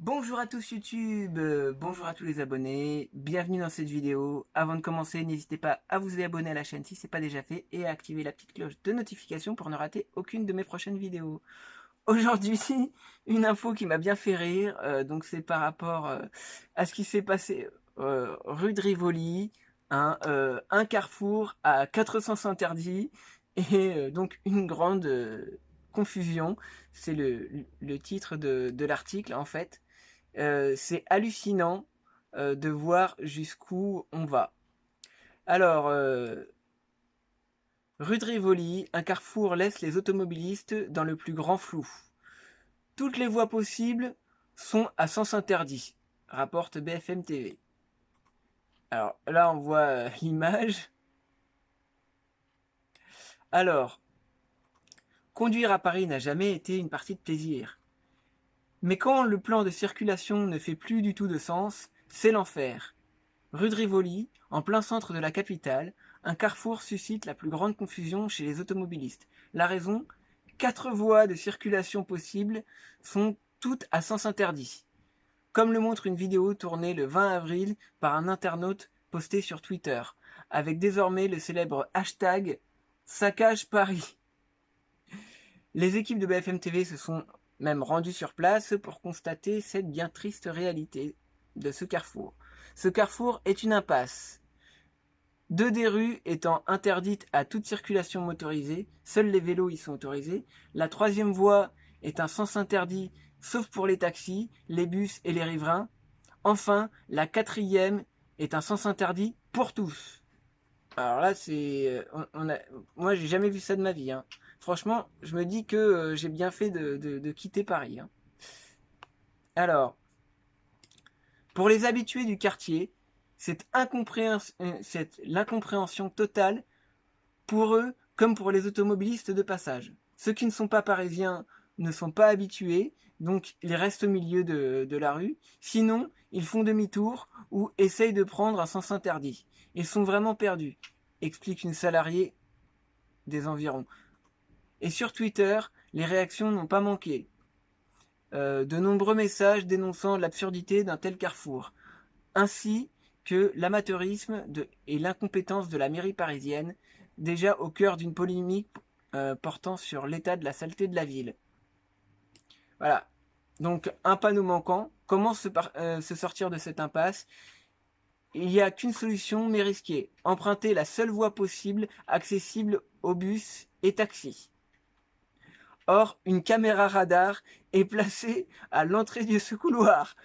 Bonjour à tous YouTube, bonjour à tous les abonnés, bienvenue dans cette vidéo. Avant de commencer, n'hésitez pas à vous abonner à la chaîne si ce n'est pas déjà fait et à activer la petite cloche de notification pour ne rater aucune de mes prochaines vidéos. Aujourd'hui, une info qui m'a bien fait rire, donc c'est par rapport à ce qui s'est passé rue de Rivoli, un carrefour à 400 interdits et donc une grande confusion. C'est le titre de l'article en fait. C'est hallucinant de voir jusqu'où on va. Alors, rue de Rivoli, un carrefour laisse les automobilistes dans le plus grand flou. Toutes les voies possibles sont à sens interdit, rapporte BFM TV. Alors là, on voit l'image. Alors, conduire à Paris n'a jamais été une partie de plaisir. Mais quand le plan de circulation ne fait plus du tout de sens, c'est l'enfer. Rue de Rivoli, en plein centre de la capitale, un carrefour suscite la plus grande confusion chez les automobilistes. La raison, 4 voies de circulation possibles sont toutes à sens interdit. Comme le montre une vidéo tournée le 20 avril par un internaute posté sur Twitter, avec désormais le célèbre hashtag Saccage Paris. Les équipes de BFM TV se sont même rendues sur place pour constater cette bien triste réalité de ce carrefour. Ce carrefour est une impasse. 2 des rues étant interdites à toute circulation motorisée, seuls les vélos y sont autorisés. La 3e voie est un sens interdit, sauf pour les taxis, les bus et les riverains. Enfin, la 4e est un sens interdit pour tous. Alors là, moi, j'ai jamais vu ça de ma vie. Hein. Franchement, je me dis que j'ai bien fait de quitter Paris. Hein. Alors, pour les habitués du quartier, c'est l'incompréhension totale pour eux comme pour les automobilistes de passage. Ceux qui ne sont pas parisiens ne sont pas habitués, donc ils restent au milieu de la rue. Sinon, ils font demi-tour ou essayent de prendre un sens interdit. Ils sont vraiment perdus, explique une salariée des environs. Et sur Twitter, les réactions n'ont pas manqué. De nombreux messages dénonçant l'absurdité d'un tel carrefour, ainsi que l'amateurisme et l'incompétence de la mairie parisienne, déjà au cœur d'une polémique portant sur l'état de la saleté de la ville. Voilà. Donc, un panneau manquant. Comment se sortir de cette impasse? Il n'y a qu'une solution, mais risquée. Emprunter la seule voie possible, accessible aux bus et taxis. Or, une caméra radar est placée à l'entrée de ce couloir.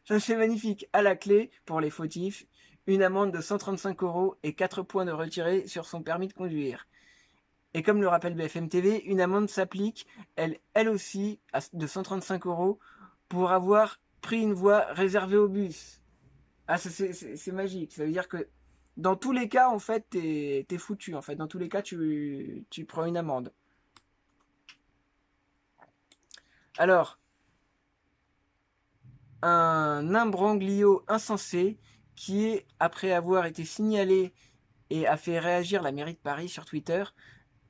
Ça, c'est magnifique. À la clé, pour les fautifs, une amende de 135 € et 4 points de retiré sur son permis de conduire. Et comme le rappelle BFM TV, une amende s'applique, elle aussi, de 135 € pour avoir pris une voie réservée au bus. Ah, c'est magique. Ça veut dire que dans tous les cas, en fait, t'es foutu. En fait, dans tous les cas, tu prends une amende. Alors, un imbroglio insensé qui est, après avoir été signalé et a fait réagir la mairie de Paris sur Twitter,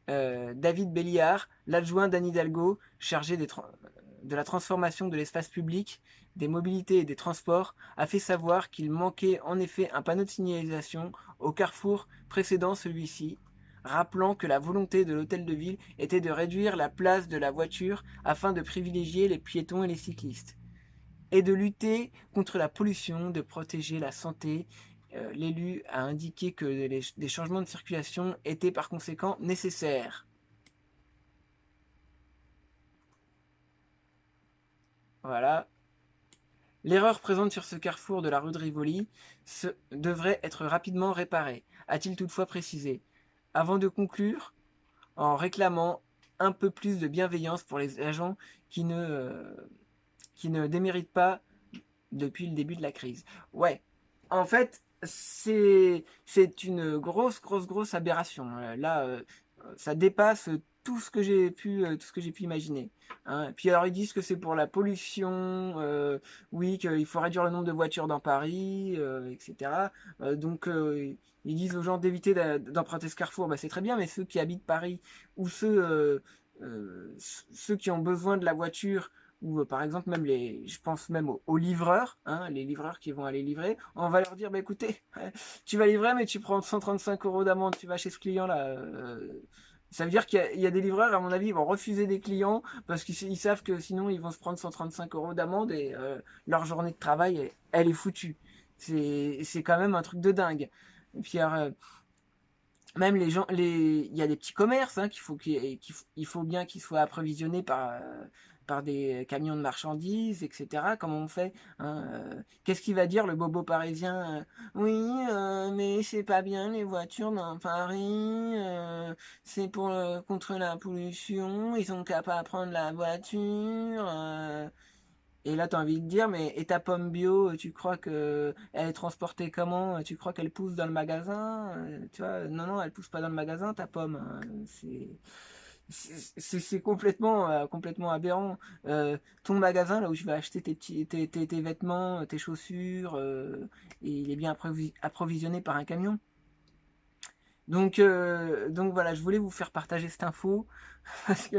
David Béliard, l'adjoint d'Anne Hidalgo, chargé de la transformation de l'espace public, des mobilités et des transports, a fait savoir qu'il manquait en effet un panneau de signalisation au carrefour précédant celui-ci, rappelant que la volonté de l'hôtel de ville était de réduire la place de la voiture afin de privilégier les piétons et les cyclistes, et de lutter contre la pollution, de protéger la santé. L'élu a indiqué que des changements de circulation étaient par conséquent nécessaires. Voilà. L'erreur présente sur ce carrefour de la rue de Rivoli devrait être rapidement réparée, a-t-il toutefois précisé, avant de conclure en réclamant un peu plus de bienveillance pour les agents qui ne déméritent pas depuis le début de la crise. Ouais, en fait, c'est une grosse aberration. Là, ça dépasse tout ce que j'ai pu imaginer. Hein. Puis alors ils disent que c'est pour la pollution, oui, qu'il faut réduire le nombre de voitures dans Paris, etc. Donc ils disent aux gens d'éviter d'emprunter ce carrefour. Bah, c'est très bien, mais ceux qui habitent Paris ou ceux qui ont besoin de la voiture ou par exemple même je pense même aux livreurs, hein, les livreurs qui vont aller livrer, on va leur dire, bah écoutez, tu vas livrer, mais tu prends 135 € d'amende, tu vas chez ce client-là. Ça veut dire qu'il y a des livreurs, à mon avis, ils vont refuser des clients parce qu'ils savent que sinon ils vont se prendre 135 € d'amende et leur journée de travail, elle est foutue. C'est quand même un truc de dingue. Et puis même les gens, il y a des petits commerces, hein, il faut bien qu'ils soient approvisionnés par des camions de marchandises, etc. Comment on fait, hein, qu'est-ce qu'il va dire le bobo parisien, oui, mais c'est pas bien les voitures dans Paris, c'est pour contre la pollution, ils ont qu'à pas prendre la voiture. Et là, t'as envie de dire, mais et ta pomme bio, tu crois que elle est transportée comment? Tu crois qu'elle pousse dans le magasin? Tu vois, non, non, elle pousse pas dans le magasin, ta pomme, hein. C'est complètement, complètement aberrant. Ton magasin, là où je vais acheter tes vêtements, tes chaussures, et il est bien approvisionné par un camion. Donc voilà, je voulais vous faire partager cette info parce que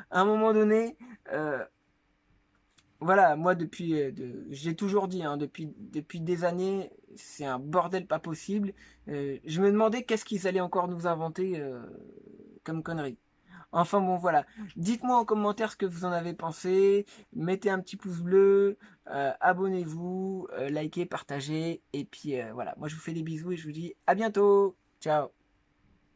à un moment donné, euh, voilà, moi j'ai toujours dit, hein, depuis des années, c'est un bordel pas possible. Je me demandais qu'est-ce qu'ils allaient encore nous inventer comme conneries. Enfin bon, voilà. Dites-moi en commentaire ce que vous en avez pensé. Mettez un petit pouce bleu, abonnez-vous, likez, partagez. Et puis voilà, moi je vous fais des bisous et je vous dis à bientôt. Ciao.